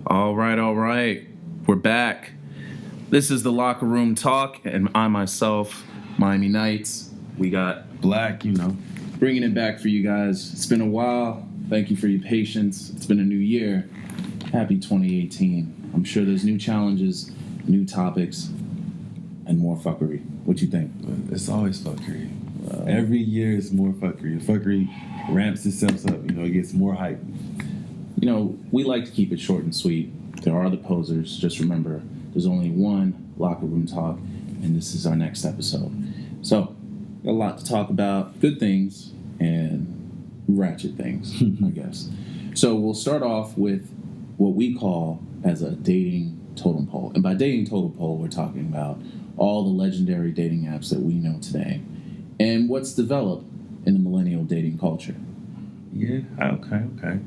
All right. We're back. This is the Locker Room Talk, and I myself, Miami Knights. We got Black, bringing it back for you guys. It's been a while. Thank you for your patience. It's been a new year. Happy 2018. I'm sure there's new challenges, new topics, and more fuckery. What you think? It's always fuckery. Every year is more fuckery. Fuckery ramps itself up. It gets more hype. We like to keep it short and sweet. There are the posers. Just remember, there's only one Locker Room Talk, and this is our next episode. So, a lot to talk about. Good things and ratchet things, I guess. So, we'll start off with what we call as a dating totem pole. And by dating totem pole, we're talking about all the legendary dating apps that we know today and what's developed in the millennial dating culture. Yeah, okay.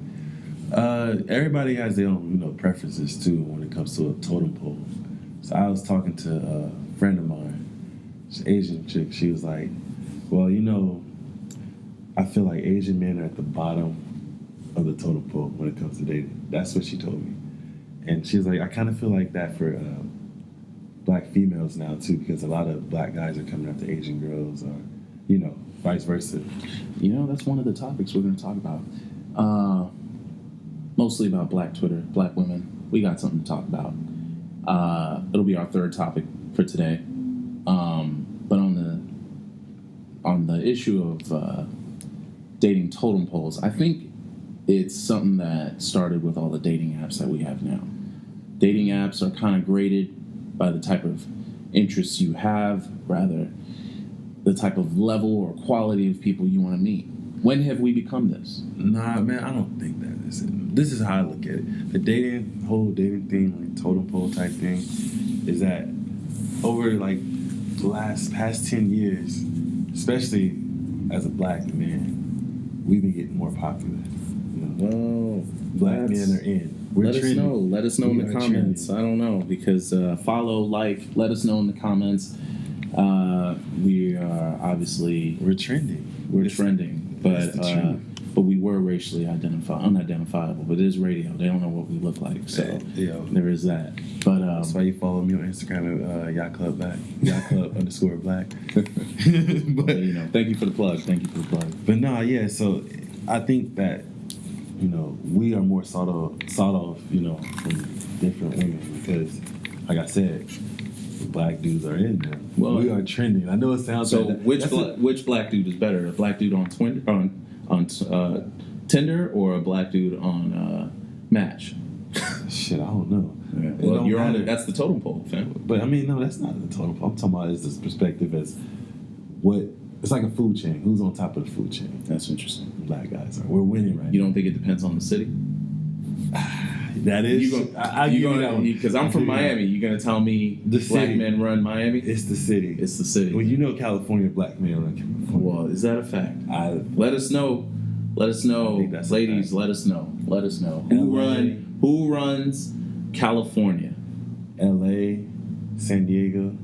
Everybody has their own, preferences too when it comes to a totem pole. So I was talking to a friend of mine, she's an Asian chick. She was like, well, I feel like Asian men are at the bottom of the totem pole when it comes to dating. That's what she told me. And she was like, I kind of feel like that for black females now too, because a lot of black guys are coming after Asian girls or, vice versa. That's one of the topics we're going to talk about. Mostly about black Twitter, black women. We got something to talk about. It'll be our third topic for today. But on the issue of dating totem poles, I think it's something that started with all the dating apps that we have now. Dating apps are kind of graded by the type of interests you have, rather the type of level or quality of people you want to meet. When have we become this? Nah, man, I don't think that is it. This is how I look at it. The whole dating thing, like totem pole type thing, is that over like the past 10 years, especially as a black man, we've been getting more popular. Well, black men are in. Let us know in the comments. Trending. I don't know, because follow, let us know in the comments. We are obviously... We're trending. We're trending. But we were racially unidentifiable. But it is radio. They don't know what we look like. So there is that. But that's why you follow me on Instagram at Yacht Club Black. Yacht Club _Black. But thank you for the plug. But no, yeah. So I think that we are more sought off, from different women because, like I said, black dudes are in there. Well, we are trending. I know it sounds so. Which black dude is better? A black dude on Tinder or a black dude on Match? Shit, I don't know. Yeah. Well, you're on it. That's the totem pole, fam. But I mean, no, that's not the totem pole. I'm talking about is this perspective as what it's like a food chain. Who's on top of the food chain? That's interesting. Black guys are. We're winning right. You don't think it depends on the city? That is. Because I'm from Miami. You're going to tell me the black city. men run Miami? It's the city. Well, California black men run California. Well, is that a fact? Let us know. Ladies, let us know. Who runs California? LA, San Diego.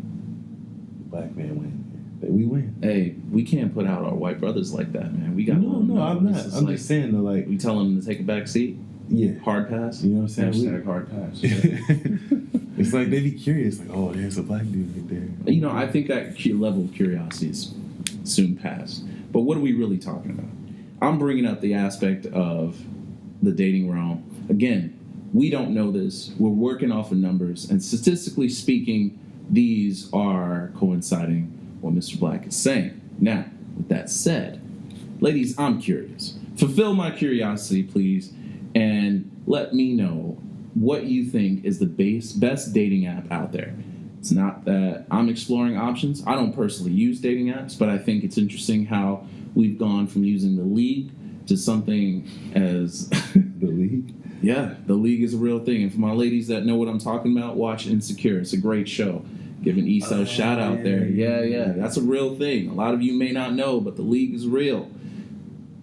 Black men win. We win. Hey, we can't put out our white brothers like that, man. We got No, I'm not. I'm just saying though, like we tell them to take a back seat. Yeah. Hard pass. You know what I'm saying? Hard pass. It's like they be curious, like, oh, there's a black dude right there. I think that level of curiosity is soon past. But what are we really talking about? I'm bringing up the aspect of the dating realm. Again, we don't know this. We're working off of numbers, and statistically speaking, these are coinciding what Mr. Black is saying. Now, with that said, ladies, I'm curious. Fulfill my curiosity, please, and let me know what you think is the best dating app out there. It's not that I'm exploring options. I don't personally use dating apps, but I think it's interesting how we've gone from using the League to something as... The League? Yeah, the League is a real thing. And for my ladies that know what I'm talking about, watch Insecure. It's a great show. Giving Issa a shout out there. Yeah. That's a real thing. A lot of you may not know, but the League is real.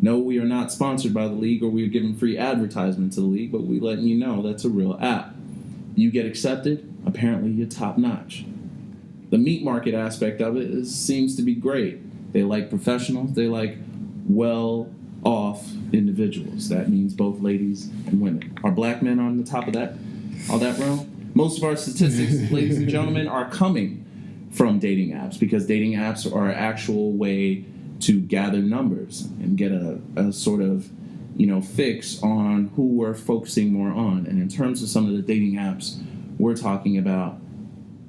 No, we are not sponsored by the League or we are giving free advertisement to the League, but we letting you know that's a real app. You get accepted, apparently you're top notch. The meat market aspect of it seems to be great. They like professionals. They like well-off individuals. That means both ladies and women. Are black men on the top of that? all that realm. Most of our statistics, ladies and gentlemen, are coming from dating apps because dating apps are an actual way to gather numbers and get a sort of, fix on who we're focusing more on. And in terms of some of the dating apps we're talking about,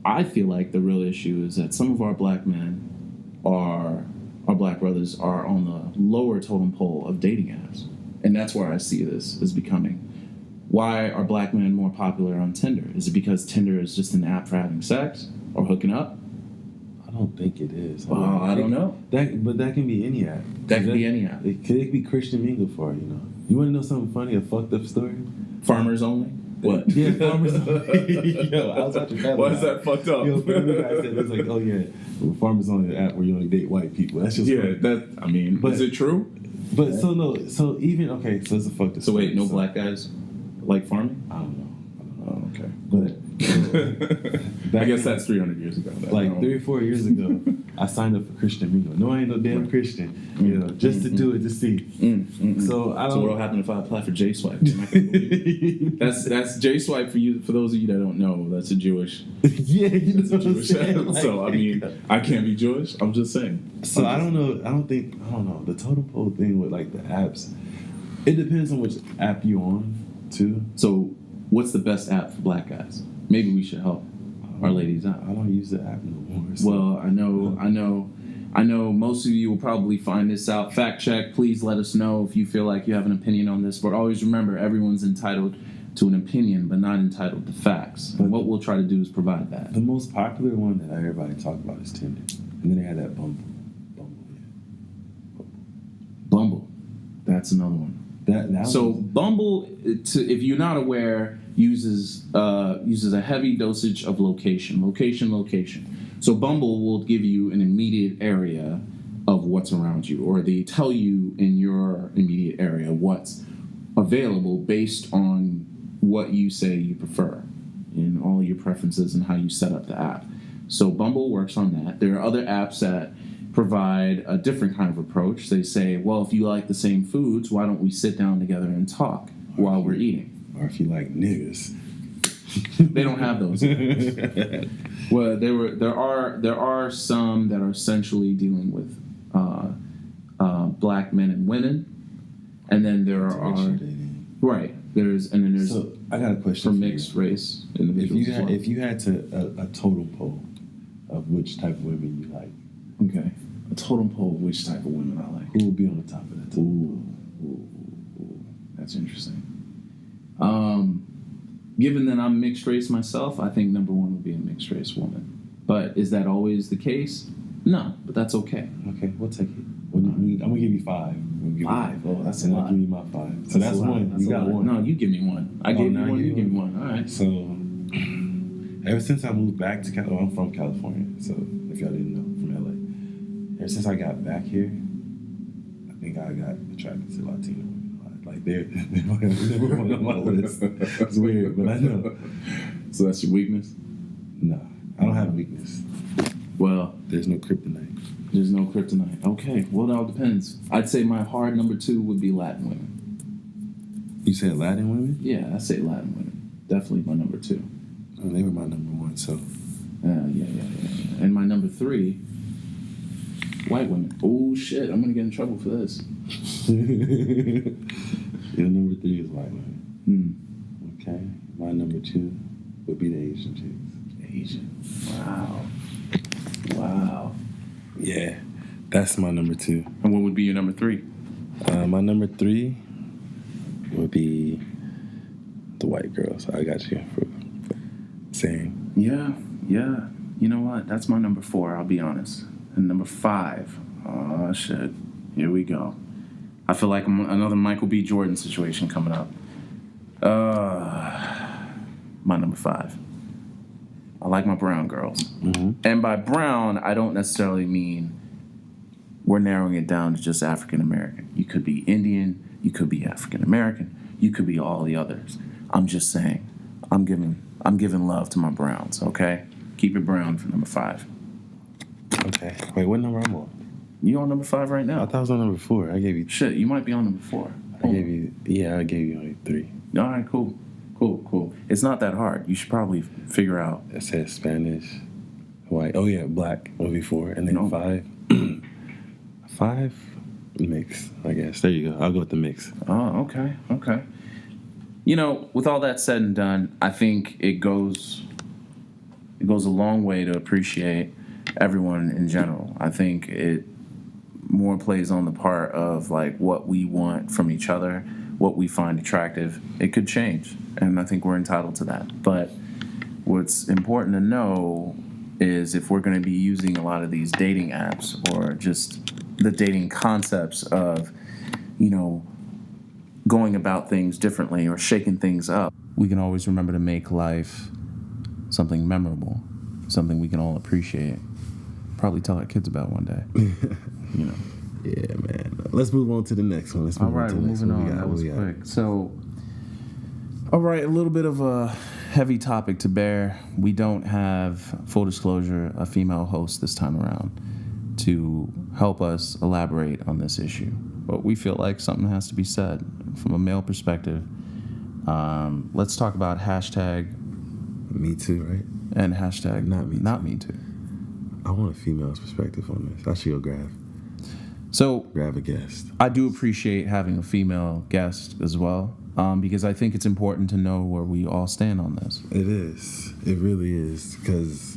I feel like the real issue is that some of our black men our black brothers are on the lower totem pole of dating apps. And that's where I see this as becoming. Why are black men more popular on Tinder? Is it because Tinder is just an app for having sex or hooking up? I don't think it is. Well, I don't know. But that can be any app. That can be any app. It could be Christian Mingle for you know. You want to know something funny? A fucked up story? Farmers only? What? Yeah, farmers only. Yo, I was watching Family Why Guy. is that fucked up? Yo, Family Guy said it's like, oh yeah, well, farmers only an app where you only date white people. That's just funny. But is it true? But so even okay, so it's a fucked up. So wait, no story. black guys like farming? I don't know. Oh, okay. But I guess that's 300 years ago. like 3 or 4 years ago, I signed up for Christian Mingle. No, I ain't no damn Christian. Just to do it to see. So I don't. So what'll happen if I apply for J Swipe? That's J Swipe for you. For those of you that don't know, that's a Jewish. Yeah, you know That's a what I'm Jewish saying? app. Like- So I mean, I can't be Jewish. I'm just saying. So I don't know. I don't know. The totem pole thing with like the apps. It depends on which app you on too. So what's the best app for black guys? Maybe we should help our ladies out. I don't use the app no more. So. Well, I know most of you will probably find this out. Fact check, please let us know if you feel like you have an opinion on this. But always remember, everyone's entitled to an opinion, but not entitled to facts. And what we'll try to do is provide that. The most popular one that everybody talk about is Tinder, and then they had that Bumble. Bumble, that's another one. That So was- Bumble, if you're not aware, uses a heavy dosage of location. So Bumble will give you an immediate area of what's around you, or they tell you in your immediate area what's available based on what you say you prefer in all your preferences and how you set up the app. So Bumble works on that. There are other apps that provide a different kind of approach. They say, well, if you like the same foods, why don't we sit down together and talk while we're eating? or if you like niggas. They don't have those. Well, there are some that are essentially dealing with black men and women, and then there are right there's So I got a question for for mixed you. race individuals. If you had to a totem pole of which type of women you like, Okay, a totem pole of which type of women I like. who would be on the top of that totem Ooh, that's interesting. Given that I'm mixed race myself, I think number one would be a mixed race woman. But is that always the case? No, but that's okay. pole? Okay, we'll take it. I'm gonna give you 5. Five? Oh, that's a and lot. I'll give you my 5. So that's a lot. one. That's You a got lot. one. No, you give me one. I Oh, gave you now one. you You give me one. one. All right. So ever since I moved back to California, I'm from California. So if y'all didn't know, from LA. Ever since I got back here, I think I got attracted to Latino women. Like they're never one on my list. It's weird, but I know. So that's your weakness? No, I don't have a weakness. Well, There's no kryptonite. there's no kryptonite. Okay, well, it all depends. I'd say my hard number 2 would be Latin women. You said Latin women? Yeah, I'd say Latin women. Definitely my number 2. Oh, they were my number 1. So Yeah. And my number 3, white women. Oh, shit, I'm going to get in trouble for this. your number 3 is white women. Okay. My number 2 would be the Asian chicks. Asian. Wow. Yeah, that's my number 2. And what would be your number 3? My number 3 would be the white girls. I got you for saying. Yeah. You know what? That's my number 4, I'll be honest. And number 5. Oh, shit. Here we go. I feel like another Michael B. Jordan situation coming up. My number 5. I like my brown girls. Mm-hmm. And by brown, I don't necessarily mean we're narrowing it down to just African American. You could be Indian, you could be African American, you could be all the others. I'm just saying, I'm giving love to my browns, okay? Keep it brown for number 5. Okay. Wait, what number I'm on? You on number 5 right I now? thought I was on number 4. I gave you. Shit, you might be on number 4. I gave you. Yeah, I gave you only 3. All right, cool. It's not that hard. You should probably figure out. It says Spanish, white. Oh yeah, black would be 4, and then No. 5. 5 mix, I guess. There you go. I'll go with the mix. Oh, okay. You know, with all that said and done, I think it goes a long way to appreciate everyone in general. I think it more plays on the part of like what we want from each other, what we find attractive. It could change, and I think we're entitled to that. But what's important to know is if we're going to be using a lot of these dating apps or just the dating concepts of, you know, going about things differently or shaking things up, we can always remember to make life something memorable, something we can all appreciate. Probably tell our kids about one day. You know. Yeah, man. Let's move on to the next one. All right, we're moving on. That was quick. So, all right, a little bit of a heavy topic to bear. We don't have, full disclosure, a female host this time around to help us elaborate on this issue. But we feel like something has to be said from a male perspective. Let's talk about hashtag Me Too, right? and hashtag Not Me Too. I want a female's perspective on this. I should go grab a guest. I do appreciate having a female guest as well, because I think it's important to know where we all stand on this. It is. It really is. Because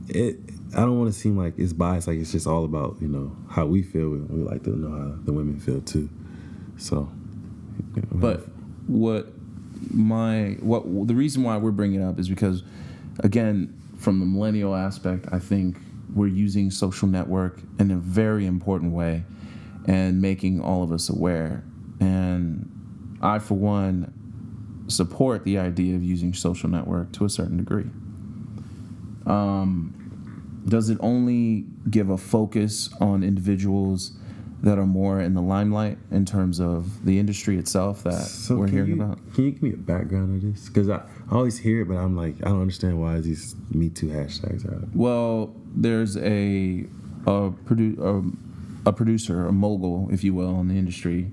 I don't want to seem like it's biased, like it's just all about, you know, how we feel. We like to know how the women feel too. So. But the reason why we're bringing it up is because, again, from the millennial aspect, I think we're using social network in a very important way and making all of us aware. And I, for one, support the idea of using social network to a certain degree. Does it only give a focus on individuals that are more in the limelight in terms of the industry itself that we're hearing about? Can you give me a background of this? Because I always hear it, but I'm like, I don't understand why these Me Too hashtags are. Well, there's a producer, a mogul, if you will, in the industry,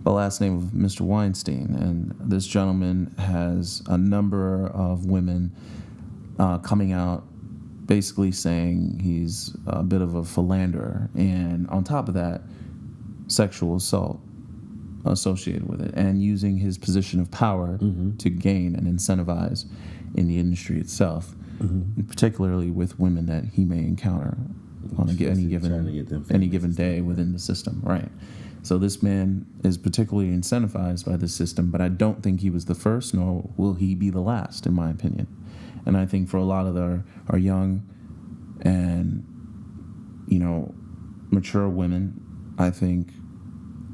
the last name of Mr. Weinstein, and this gentleman has a number of women coming out basically saying he's a bit of a philanderer, and on top of that, sexual assault associated with it, and using his position of power to gain and incentivize in the industry itself, and particularly with women that he may encounter on any given day within the system, right? So this man is particularly incentivized by the system, but I don't think he was the first, nor will he be the last, in my opinion. And I think for a lot of our young and, you know, mature women, I think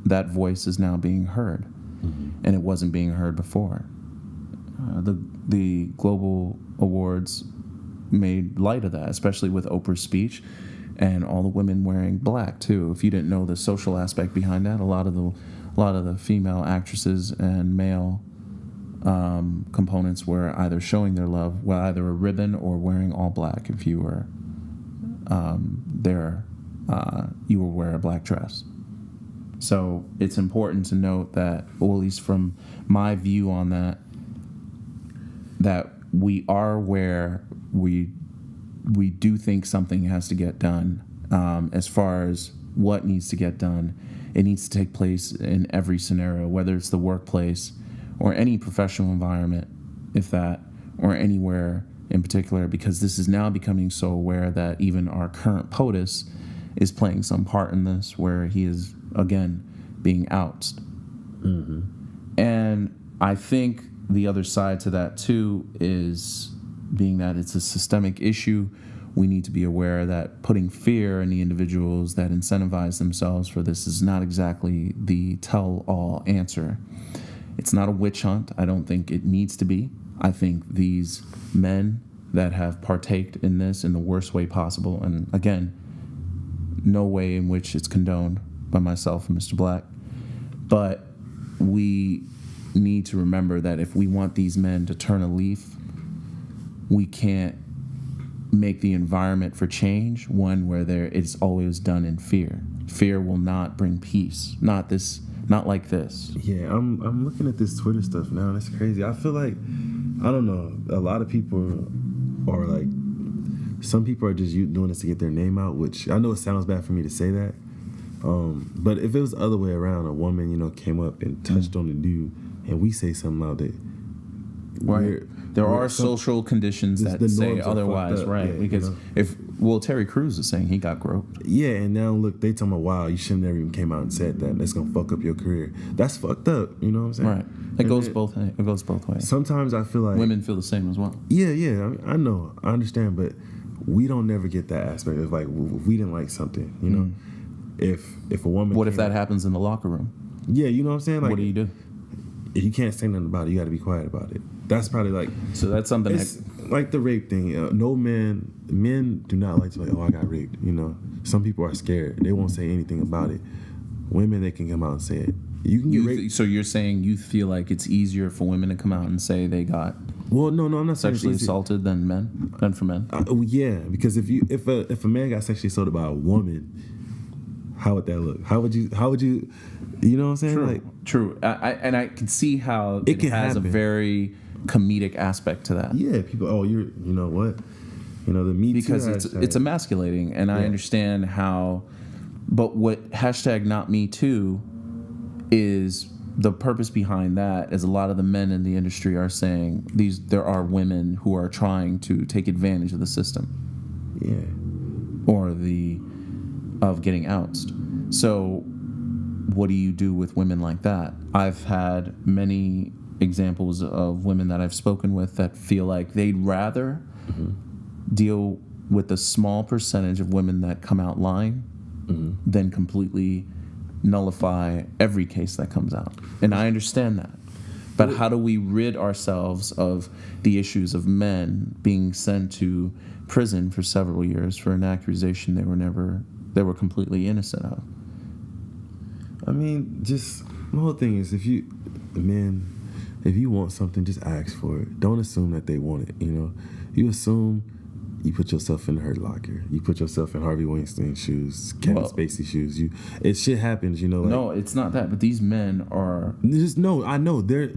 that voice is now being heard, and it wasn't being heard before. The global awards made light of that, especially with Oprah's speech and all the women wearing black too. If you didn't know the social aspect behind that, a lot of the female actresses and male components were either showing their love with either a ribbon or wearing all black. If you were you will wear a black dress. So it's important to note that, or at least from my view on that we are where we do think something has to get done. As far as what needs to get done, it needs to take place in every scenario, whether it's the workplace or any professional environment, if that, or anywhere in particular, because this is now becoming so aware that even our current POTUS is playing some part in this, where he is, again, being ousted. And I think the other side to that, too, is being that it's a systemic issue. We need to be aware that putting fear in the individuals that incentivize themselves for this is not exactly the tell-all answer. It's not a witch hunt. I don't think it needs to be. I think these men that have partaked in this in the worst way possible, and again, no way in which it's condoned by myself and Mr. Black, but we need to remember that if we want these men to turn a leaf, we can't make the environment for change one where it's always done in fear. Fear will not bring peace. Not like this. Yeah, I'm looking at this Twitter stuff now, and it's crazy. I feel like I don't know. A lot of people are like, some people are just doing this to get their name out, which I know it sounds bad for me to say that. But if it was the other way around, a woman, came up and touched on the dude, and we say something about it. Right. There are social conditions that the say norms are otherwise, fucked up, right? yeah, Because Terry Crews is saying he got groped. Yeah, and now look, they talking about, wow, you shouldn't never even came out and said that. That's gonna fuck up your career. That's fucked up. You know what I'm saying? Right. It goes both ways. Sometimes I feel like Women feel the same as well. Yeah. I know, I understand, but we don't never get that aspect of like if we didn't like something. If a woman, What if that happens in the locker room? Yeah, you know what I'm saying. Like, What do you do? If you can't say nothing about it, you got to be quiet about it. That's probably like. So that's something It's like the rape thing. No men do not like to like, oh, I got raped. Some people are scared. They won't say anything about it. Women, they can come out and say it. You can get raped. So you're saying you feel like it's easier for women to come out and say they got Well, no, I'm not saying it's sexually easy. assaulted than for men? Yeah, because if a man got sexually assaulted by a woman, how would that look? How would you? You know what I'm saying? True. I can see how It can has happen. a very comedic aspect to that. Yeah, people. Oh, you know what? The Me Too Because it's emasculating, and I understand how. But what hashtag not me too is the purpose behind that is a lot of the men in the industry are saying there are women who are trying to take advantage of the system. Yeah. Or of getting ousted. So what do you do with women like that? I've had many examples of women that I've spoken with that feel like they'd rather deal with the small percentage of women that come out lying than completely nullify every case that comes out. And I understand that. But how do we rid ourselves of the issues of men being sent to prison for several years for an accusation they were completely innocent of? I mean, just my whole thing is if you want something, just ask for it. Don't assume that they want it. You assume, you put yourself in the Hurt Locker. You put yourself in Harvey Weinstein's shoes, Kevin Spacey shoes. Shit happens. Like, no, it's not that. But these men are. I know they're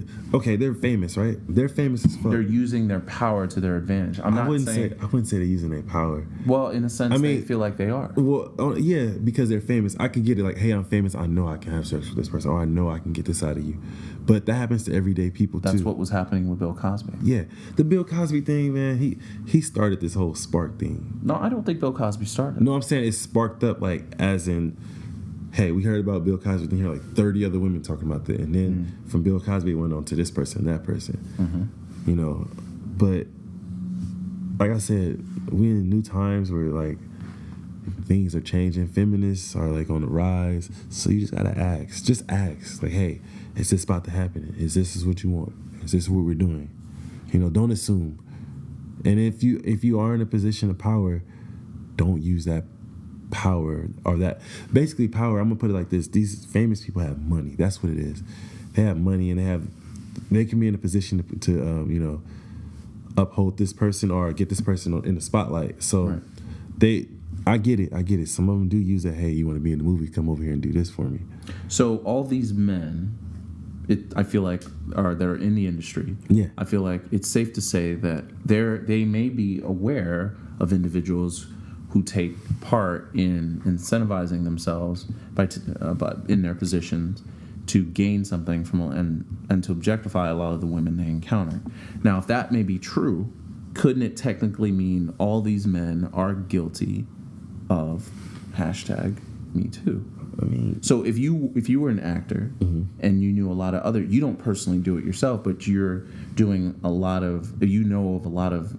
famous, right? They're famous as fuck. They're using their power to their advantage. I wouldn't say they're using their power. Well, in a sense, they feel like they are. Well, yeah, because they're famous. I can get it. Like, hey, I'm famous. I know I can have sex with this person, or I know I can get this out of you. But that happens to everyday people too. That's what was happening with Bill Cosby. Yeah, the Bill Cosby thing, man. He started this whole spark thing. No, I don't think Bill Cosby started. No, I'm saying it sparked up, like, as in, hey, we heard about Bill Cosby, then hear like 30 other women talking about that, and then from Bill Cosby it went on to this person, that person. But like I said, we in new times where like things are changing. Feminists are like on the rise, so you just gotta ask. Just ask, like, hey, is this about to happen? Is this what you want? Is this what we're doing? Don't assume. And if you are in a position of power, don't use that power or that basically power. I'm gonna put it like this: these famous people have money. That's what it is. They have money, and they can be in a position to uphold this person or get this person in the spotlight. So I get it. Some of them do use it. Hey, you want to be in the movie? Come over here and do this for me. So all these men, I feel like they're in the industry. Yeah. I feel like it's safe to say that they may be aware of individuals who take part in incentivizing themselves in their positions to gain something from and to objectify a lot of the women they encounter. Now, if that may be true, couldn't it technically mean all these men are guilty of hashtag Me Too? I mean, so if you were an actor and you knew a lot of other, you don't personally do it yourself, but you're doing a lot of a lot of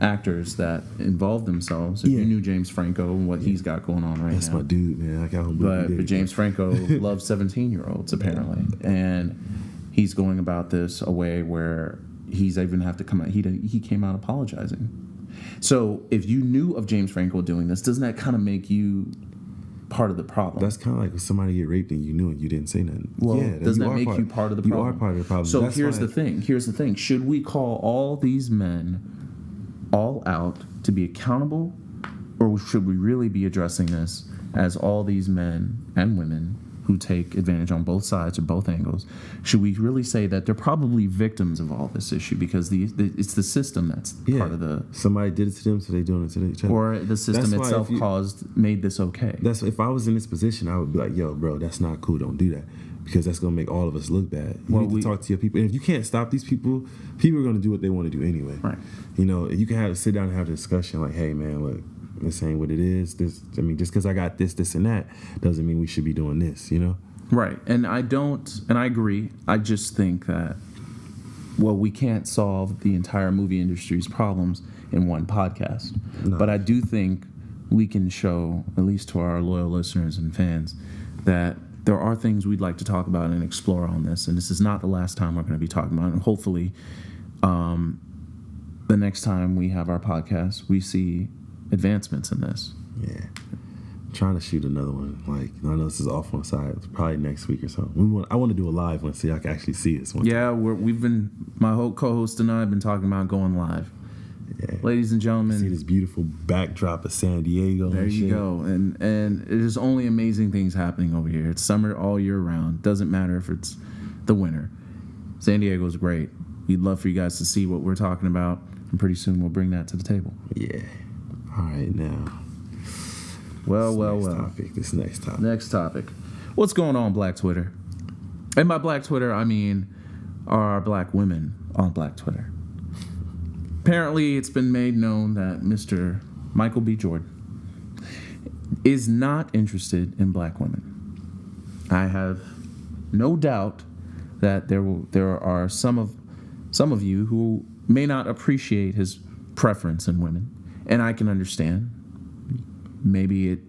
actors that involve themselves. If you knew James Franco and what he's got going on right that's now. my dude, man. I got him. But James Franco loves 17-year-olds apparently, and he's going about this a way where he's even have to come out. He came out apologizing. So if you knew of James Franco doing this, doesn't that kind of make you part of the problem? That's kind of like if somebody get raped and you knew it, you didn't say nothing. Well, doesn't that make you part of the problem? You are part of the problem. So here's the thing. Should we call all these men all out to be accountable, or should we really be addressing this as all these men and women who take advantage on both sides or both angles, should we really say that they're probably victims of all this issue because it's the system that's part of the somebody did it to them, so they doing it to each other, or the system That's why itself if you- made this okay. That's if I was in this position, I would be like, "Yo, bro, that's not cool. Don't do that," because that's gonna make all of us look bad. You Well, need to talk to your people, and if you can't stop these people, people are gonna do what they want to do anyway. Right. You know, you can sit down and have a discussion like, "Hey, man, look, this ain't what it is. Just because I got this, and that, doesn't mean we should be doing this." You know. Right. And I agree. I just think that, well, we can't solve the entire movie industry's problems in one podcast. No. But I do think we can show, at least to our loyal listeners and fans, that there are things we'd like to talk about and explore on this. And this is not the last time we're going to be talking about it. And hopefully, the next time we have our podcast, we see advancements in this. Yeah. Trying to shoot another one. Like, I know this is off on the side. It's probably next week or something. I want to do a live one so y'all can actually see this one. Yeah, my whole co-host and I have been talking about going live. Yeah. Ladies and See gentlemen, this beautiful backdrop of San Diego. there and you shit. go. And there's only amazing things happening over here. It's summer all year round. Doesn't matter if it's the winter. San Diego's great. We'd love for you guys to see what we're talking about. And pretty soon we'll bring that to the table. Yeah. All right, now. This next topic. Next topic. What's going on, Black Twitter? And by Black Twitter, I mean our black women on Black Twitter. Apparently, it's been made known that Mr. Michael B. Jordan is not interested in black women. I have no doubt that there are some of you who may not appreciate his preference in women, and I can understand. Maybe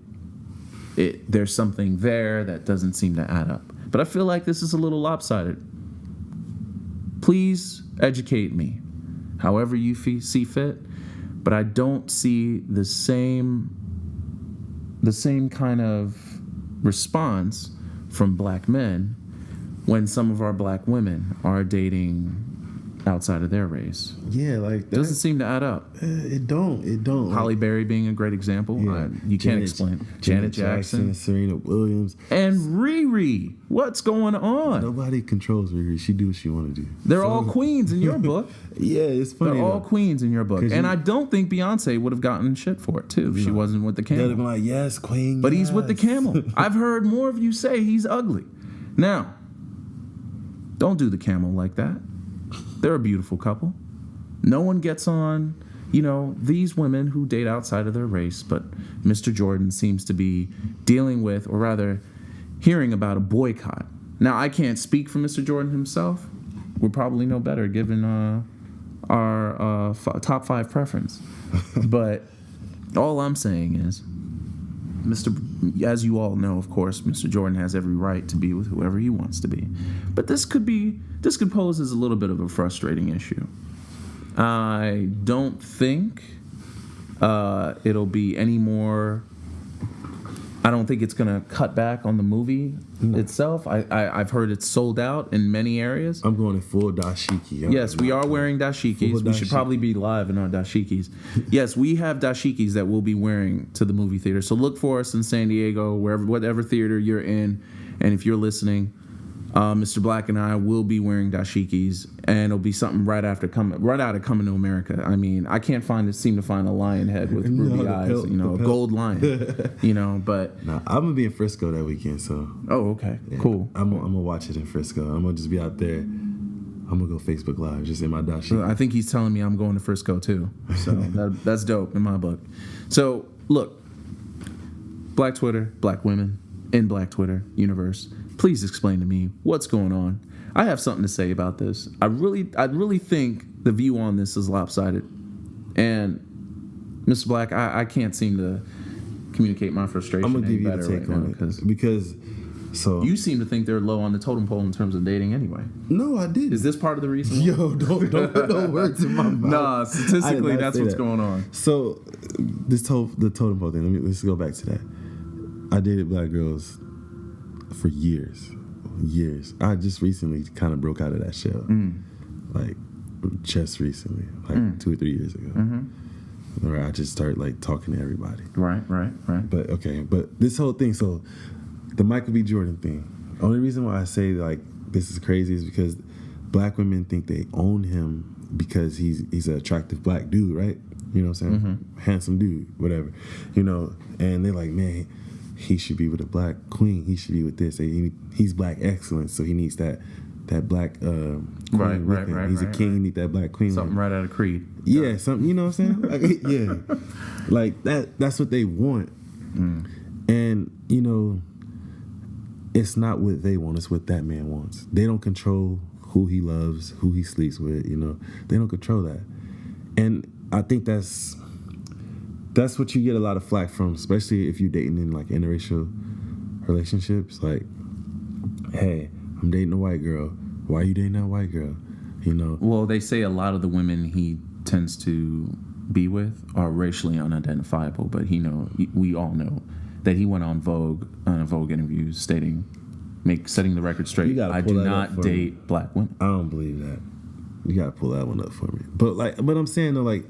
there's something there that doesn't seem to add up. But I feel like this is a little lopsided. Please educate me, however you see fit. But I don't see the same kind of response from black men when some of our black women are dating outside of their race. Yeah, like It doesn't seem to add up. It don't. Halle Berry being a great example. Yeah. You can't explain. Janet Jackson. Serena Williams. And Riri. What's going on? Nobody controls Riri. She do what she want to do. They're all queens in your book. Yeah, it's funny. They're all though. queens in your book. 'Cause And you- I don't think Beyonce would have gotten shit for it, too, if she wasn't with the They'd have been camel. like, yes, queen. But he's with the yes. camel. I've heard more of you say he's ugly. Now, don't do the camel like that. They're a beautiful couple. No one gets on, these women who date outside of their race, but Mr. Jordan seems to be dealing with, or rather, hearing about a boycott. Now, I can't speak for Mr. Jordan himself. We'll probably know better given our top 5 preference. But all I'm saying is, as you all know, of course, Mr. Jordan has every right to be with whoever he wants to be. But this could pose as a little bit of a frustrating issue. I don't think it'll be any more. I don't think it's going to cut back on the movie itself. I've heard it's sold out in many areas. I'm going in full dashiki. Yes, we are wearing dashikis. Full We should dashiki. probably be live in our dashikis. Yes, we have dashikis that we'll be wearing to the movie theater. So look for us in San Diego, whatever theater you're in. And if you're listening, Mr. Black and I will be wearing dashikis, and it'll be something right out of Coming to America. I mean, I can't seem to find a lion head with ruby the eyes, pelt, a the pelt. gold lion, but Nah, I'm gonna be in Frisco that weekend, so oh, okay, yeah, cool. I'm gonna watch it in Frisco. I'm gonna just be out there. I'm gonna go Facebook Live just in my dashiki. I think he's telling me I'm going to Frisco too. So that's dope in my book. So look, Black Twitter, Black women in Black Twitter universe. Please explain to me what's going on. I have something to say about this. I really think the view on this is lopsided. And Mr. Black, I can't seem to communicate my frustration I'm gonna any give you the better take right on now it because you seem to think they're low on the totem pole in terms of dating anyway. No, I did. Is this part of the reason? Yo, don't put no words in my mouth. Nah, statistically, I did not that's say what's that. going on. So the totem pole thing. Let's go back to that. I dated black girls for years. I just recently kind of broke out of that shell, like just recently, like 2 or 3 years ago, where I just started like talking to everybody. Right. But okay, but this whole thing. So the Michael B. Jordan thing. Only reason why I say like this is crazy is because black women think they own him because he's an attractive black dude, right? You know what I'm saying? Handsome dude, whatever. You know, and they're like, man, he should be with a black queen. He should be with this. He's black excellence, so he needs that black queen with him. He's a king. He needs that black queen. Something right out of Creed. Yeah, something. You know what I'm saying? Like, yeah, like that. That's what they want. And you know, it's not what they want. It's what that man wants. They don't control who he loves, who he sleeps with. You know, they don't control that. And I think that's what you get a lot of flack from, especially if you're dating in like interracial relationships. Like, hey, I'm dating a white girl. Why are you dating that white girl? You know. Well, they say a lot of the women he tends to be with are racially unidentifiable, but we all know that he went on a Vogue interview setting the record straight. I do not date black women. I don't believe that. You gotta pull that one up for me. But I'm saying though, like,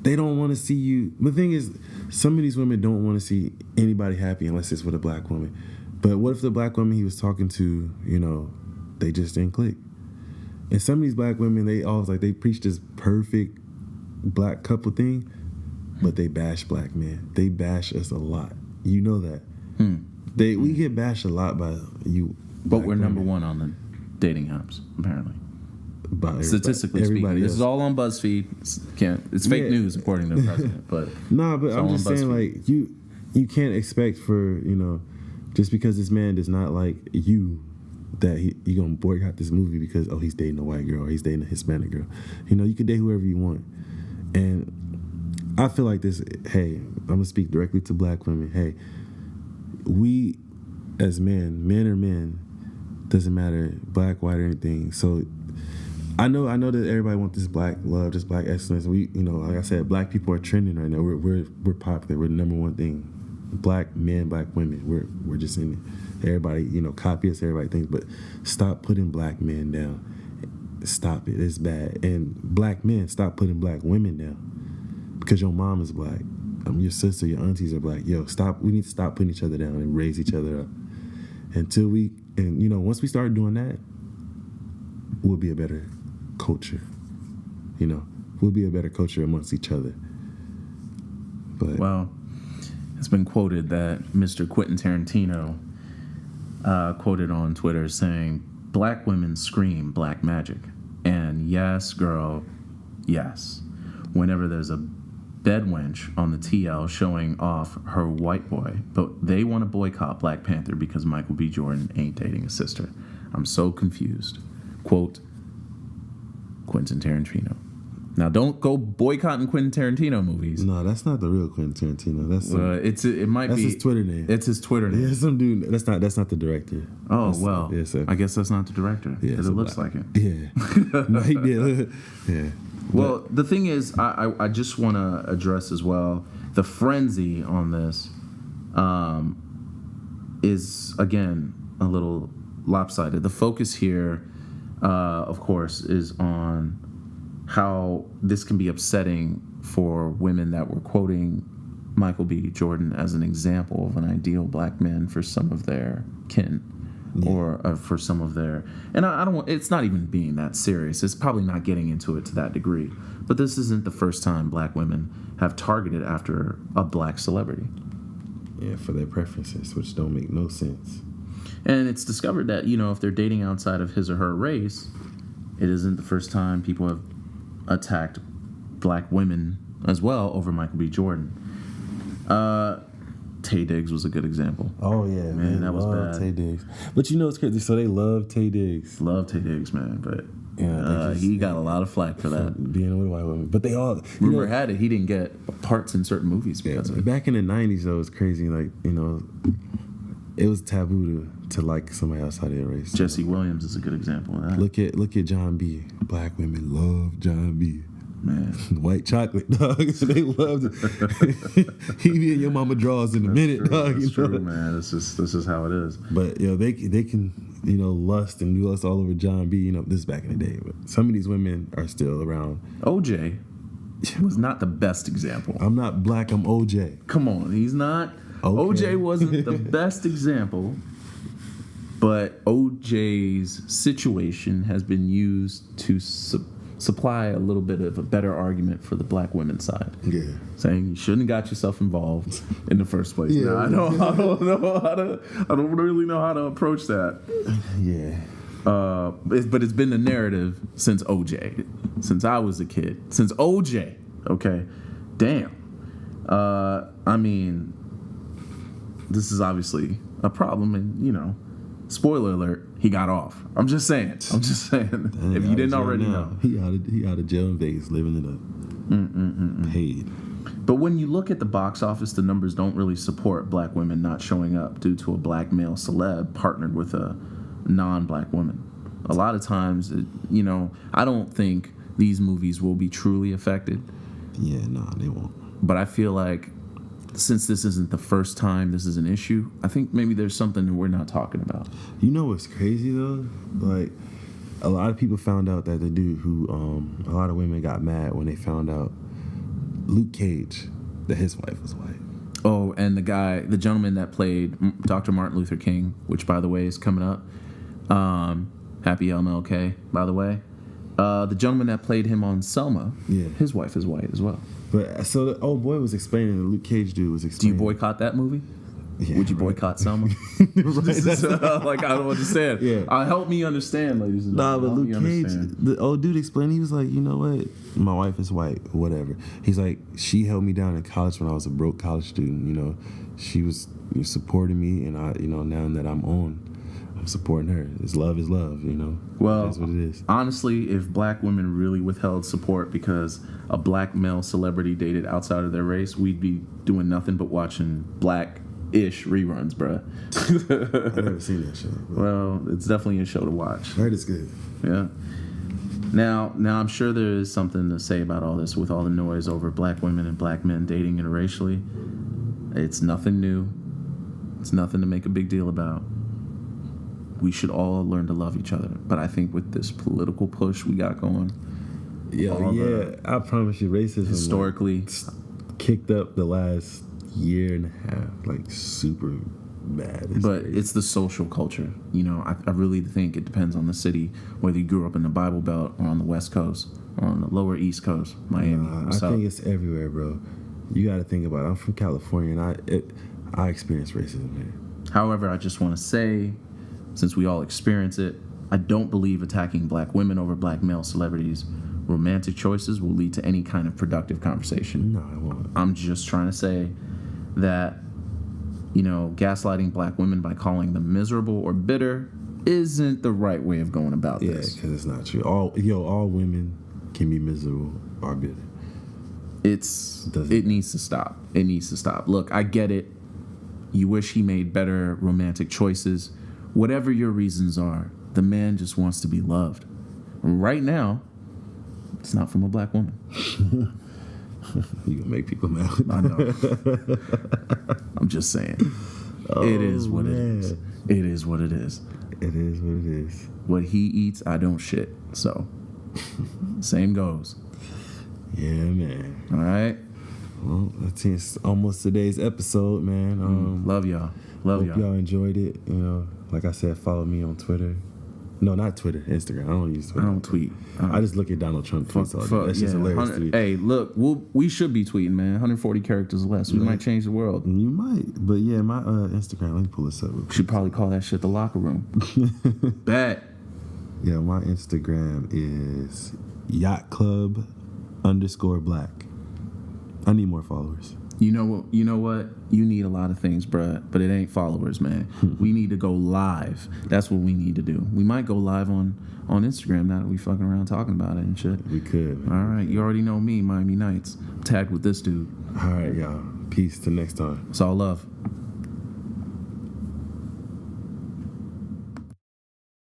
they don't want to see you. The thing is, some of these women don't want to see anybody happy unless it's with a black woman. But what if the black woman he was talking to, you know, they just didn't click? And some of these black women, they preach this perfect black couple thing, but they bash black men. They bash us a lot. You know that. We get bashed a lot by you. But we're number one on the dating apps, apparently. Statistically speaking, this is all on BuzzFeed. It's fake news according to the president. But but I'm just saying, like, you can't expect for, you know, just because this man does not like you, that you gonna boycott this movie because he's dating a white girl or he's dating a Hispanic girl. You know, you can date whoever you want. And I feel like this. Hey, I'm gonna speak directly to black women. Hey, we as men are men. Doesn't matter, black, white, or anything. So I know that everybody wants this black love, this black excellence. We, you know, like I said, black people are trending right now. We're popular. We're the number one thing. Black men, black women. We're just in it. Everybody, you know, copy us. Everybody thinks, but stop putting black men down. Stop it. It's bad. And black men, stop putting black women down because your mom is black. Your sister, your aunties are black. Yo, stop. We need to stop putting each other down and raise each other up and you know, once we start doing that, we'll be a better culture. You know, we'll be a better culture amongst each other. But well, it's been quoted that Mr. Quentin Tarantino quoted on Twitter saying, "Black women scream black magic." And yes, girl, yes. Whenever there's a bed wench on the TL showing off her white boy, but they want to boycott Black Panther because Michael B. Jordan ain't dating his sister. I'm so confused. Quote, Quentin Tarantino. Now, don't go boycotting Quentin Tarantino movies. No, that's not the real Quentin Tarantino. That's his Twitter name. It's his Twitter name. Yeah, some dude. That's not the director. I guess that's not the director because it looks like it. Yeah, no, he did. Yeah. Well, the thing is, I just want to address as well the frenzy on this is, again, a little lopsided. The focus here, of course, is on how this can be upsetting for women that were quoting Michael B. Jordan as an example of an ideal black man for some of their kin. Yeah. Or for some of their, and I don't want, it's not even being that serious. It's probably not getting into it to that degree. But this isn't the first time black women have targeted after a black celebrity. Yeah, for their preferences, which don't make no sense. And it's discovered that, you know, if they're dating outside of his or her race, it isn't the first time people have attacked black women as well over Michael B. Jordan. Taye Diggs was a good example. Oh yeah, man, that was bad. Taye Diggs, but you know it's crazy. So they love Taye Diggs. Love Taye Diggs, man, but he got a lot of flack for that, being with white women. But they all rumor had it he didn't get parts in certain movies because of it. Back in the '90s, though, it was crazy. Like, you know, it was taboo to like somebody outside of their race. Jesse Williams is a good example of that. Look at John B. Black women love John B. Man, white chocolate, dog. They loved it. He be in your mama drawers in a minute, dog. That's true, man. This is how it is. But you know, they can, you know, lust and do lust all over John B. You know, this is back in the day. But some of these women are still around. OJ was not the best example. I'm not black. I'm OJ. Come on, he's not OJ wasn't the best example, but OJ's situation has been used to supply a little bit of a better argument for the black women's side. Yeah. Saying you shouldn't have got yourself involved in the first place. Yeah. Now, I don't really know how to approach that. Yeah. But it's been the narrative since OJ, since I was a kid, since OJ. Okay, damn. I mean, this is obviously a problem, and spoiler alert, he got off. I'm just saying. Damn, If you didn't already know, he out of jail in Vegas, living it up. Paid. But when you look at the box office, the numbers don't really support black women not showing up due to a black male celeb partnered with a non-black woman. A lot of times, I don't think these movies will be truly affected. Yeah, no, they won't. But I feel like since this isn't the first time this is an issue, I think maybe there's something that we're not talking about. You know what's crazy though? Like, a lot of people found out that the dude who, a lot of women got mad when they found out Luke Cage, that his wife was white. Oh, and the gentleman that played Dr. Martin Luther King, which by the way is coming up. Happy MLK, by the way. The gentleman that played him on Selma, Yeah. his wife is white as well. But so the old boy was explaining, the Luke Cage dude was Do you explaining. boycott that movie? Yeah, Would you right. boycott Selma? Right, that's- Like, I don't understand. Yeah. Help me understand, ladies and Nah, gentlemen. but Help me Luke Cage, understand. the old dude explained, he was like, you know what? My wife is white, whatever. He's like, she held me down in college when I was a broke college student, She was supporting me, and I, now that I'm supporting her. It's love is love, Well, That's what it is. honestly, if black women really withheld support because a black male celebrity dated outside of their race, we'd be doing nothing but watching black-ish reruns, bruh. I've never seen that show. But Well, it's definitely a show to watch. I heard it's good. Yeah. Now I'm sure there is something to say about all this with all the noise over black women and black men dating interracially. It's nothing new. It's nothing to make a big deal about. We should all learn to love each other. But I think with this political push we got going, all I promise you, racism historically, kicked up the last year and a half, like super bad. but crazy. it's the social culture. I really think it depends on the city, whether you grew up in the Bible Belt or on the West Coast or on the lower East Coast, Miami. I What's up? think it's everywhere, bro. You got to think about it. I'm from California, and I experienced racism here. However, I just want to say, since we all experience it, I don't believe attacking black women over black male celebrities' romantic choices will lead to any kind of productive conversation. No, I won't. I'm just trying to say that, gaslighting black women by calling them miserable or bitter isn't the right way of going about Yeah, this. because it's not true. All women can be miserable or bitter. It needs to stop. It needs to stop. Look, I get it. You wish he made better romantic choices. Whatever your reasons are, the man just wants to be loved. Right now, it's not from a black woman. You gonna make people mad. I know. I'm just saying. It is what it is. man. It is what it is. It is what it is. What he eats, I don't shit. So, same goes. Yeah, man. All right? Well, that's it's almost today's episode, man. Love y'all. Love Hope y'all. y'all enjoyed it. Like I said, follow me on Twitter. No, not Twitter. Instagram. I don't use I Twitter. don't tweet. I just look at Donald Trump tweets all day. That's just hilarious to 100 me. Hey, look, we should be tweeting, man. 140 characters or less. We might change the world. You might, but yeah, my Instagram. Let me pull this up. real quick. Should probably call that shit the locker room. Bet. Yeah, my Instagram is Yacht Club _black. I need more followers. You know what? You need a lot of things, bruh, but it ain't followers, man. We need to go live. That's what we need to do. We might go live on Instagram now that we fucking around talking about it and shit. We could. All right, you already know me, Miami Nights. I'm tagged with this dude. All right, y'all. Peace till next time. It's all love.